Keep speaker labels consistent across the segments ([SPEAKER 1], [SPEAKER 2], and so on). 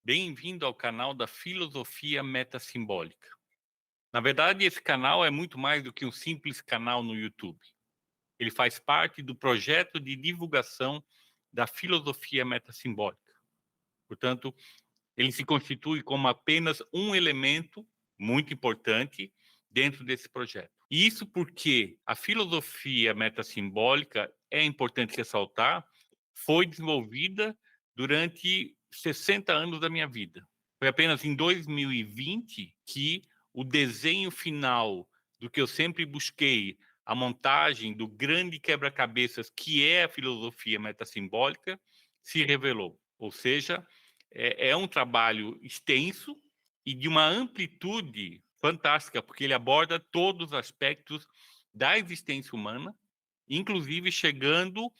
[SPEAKER 1] Bem-vindo ao canal da Filosofia Metasimbólica. Na verdade, esse canal é muito mais do que um simples canal no YouTube. Ele faz parte do projeto de divulgação da filosofia metasimbólica. Portanto, ele se constitui como apenas um elemento muito importante dentro desse projeto. E isso porque a filosofia metasimbólica, é importante ressaltar, foi desenvolvida durante 60 anos da minha vida. Foi apenas em 2020 que o desenho final do que eu sempre busquei, a montagem do grande quebra-cabeças que é a filosofia metasimbólica, se revelou. Ou seja, é um trabalho extenso e de uma amplitude fantástica, porque ele aborda todos os aspectos da existência humana, inclusive chegando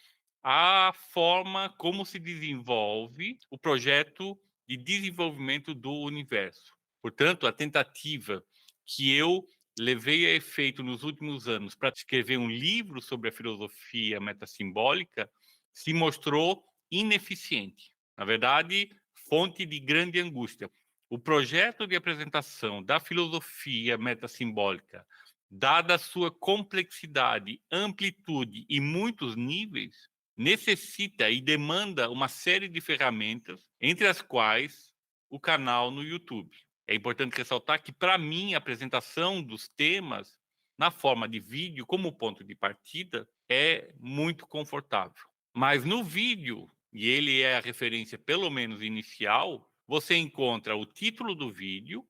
[SPEAKER 1] à forma como se desenvolve o projeto de desenvolvimento do universo. Portanto, a tentativa que eu levei a efeito nos últimos anos para escrever um livro sobre a filosofia metasimbólica se mostrou ineficiente. Na verdade, fonte de grande angústia. O projeto de apresentação da filosofia metasimbólica, dada a sua complexidade, amplitude e muitos níveis, necessita e demanda uma série de ferramentas, entre as quais o canal no YouTube. É importante ressaltar que, para mim, a apresentação dos temas na forma de vídeo, como ponto de partida, é muito confortável. Mas no vídeo, e ele é a referência pelo menos inicial, você encontra o título do vídeo,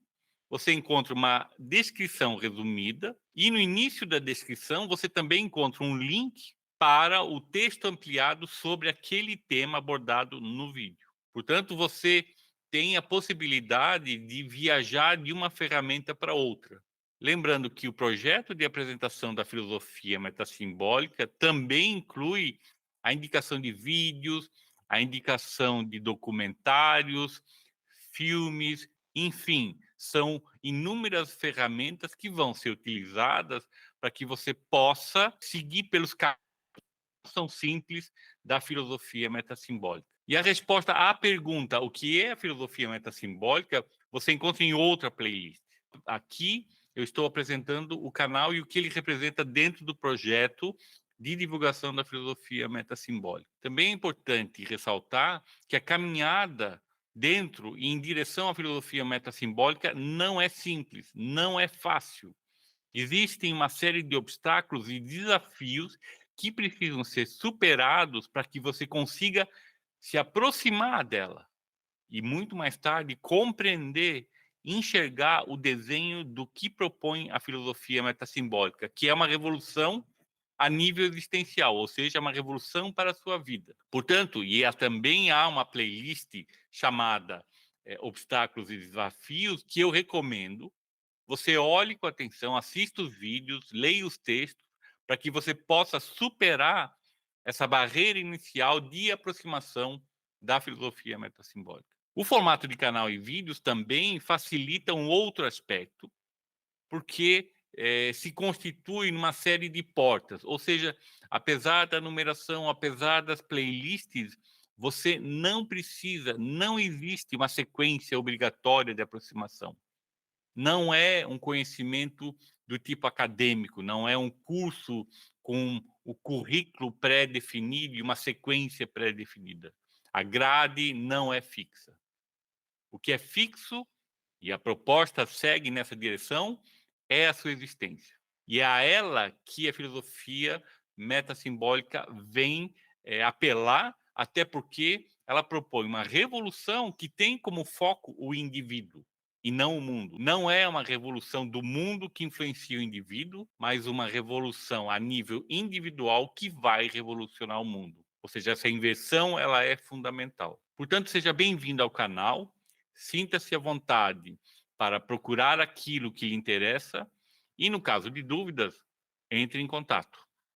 [SPEAKER 1] você encontra uma descrição resumida, e no início da descrição você também encontra um link para o texto ampliado sobre aquele tema abordado no vídeo. Portanto, você tem a possibilidade de viajar de uma ferramenta para outra. Lembrando que o projeto de apresentação da filosofia metasimbólica também inclui a indicação de vídeos, a indicação de documentários, filmes, enfim, são inúmeras ferramentas que vão ser utilizadas para que você possa seguir pelos caminhos são simples da filosofia metasimbólica. E a resposta à pergunta, o que é a filosofia metasimbólica, você encontra em outra playlist. Aqui eu estou apresentando o canal e o que ele representa dentro do projeto de divulgação da filosofia metasimbólica. Também é importante ressaltar que a caminhada dentro e em direção à filosofia metasimbólica não é simples, não é fácil. Existem uma série de obstáculos e desafios que precisam ser superados para que você consiga se aproximar dela e, muito mais tarde, compreender, enxergar o desenho do que propõe a filosofia metasimbólica, que é uma revolução a nível existencial, ou seja, uma revolução para a sua vida. Portanto, também há uma playlist chamada Obstáculos e Desafios, que eu recomendo. Você olhe com atenção, assista os vídeos, leia os textos, para que você possa superar essa barreira inicial de aproximação da filosofia metasimbólica. O formato de canal e vídeos também facilita um outro aspecto, porque se constitui numa série de portas, ou seja, apesar da numeração, apesar das playlists, você não precisa, não existe uma sequência obrigatória de aproximação. Não é um conhecimento do tipo acadêmico, não é um curso com o currículo pré-definido e uma sequência pré-definida. A grade não é fixa. O que é fixo, e a proposta segue nessa direção, é a sua existência. E é a ela que a filosofia metasimbólica vem apelar, até porque ela propõe uma revolução que tem como foco o indivíduo e não o mundo. Não é uma revolução do mundo que influencia o indivíduo, mas uma revolução a nível individual que vai revolucionar o mundo. Ou seja, essa inversão ela é fundamental. Portanto, seja bem-vindo ao canal, sinta-se à vontade para procurar aquilo que lhe interessa e, no caso de dúvidas, entre em contato.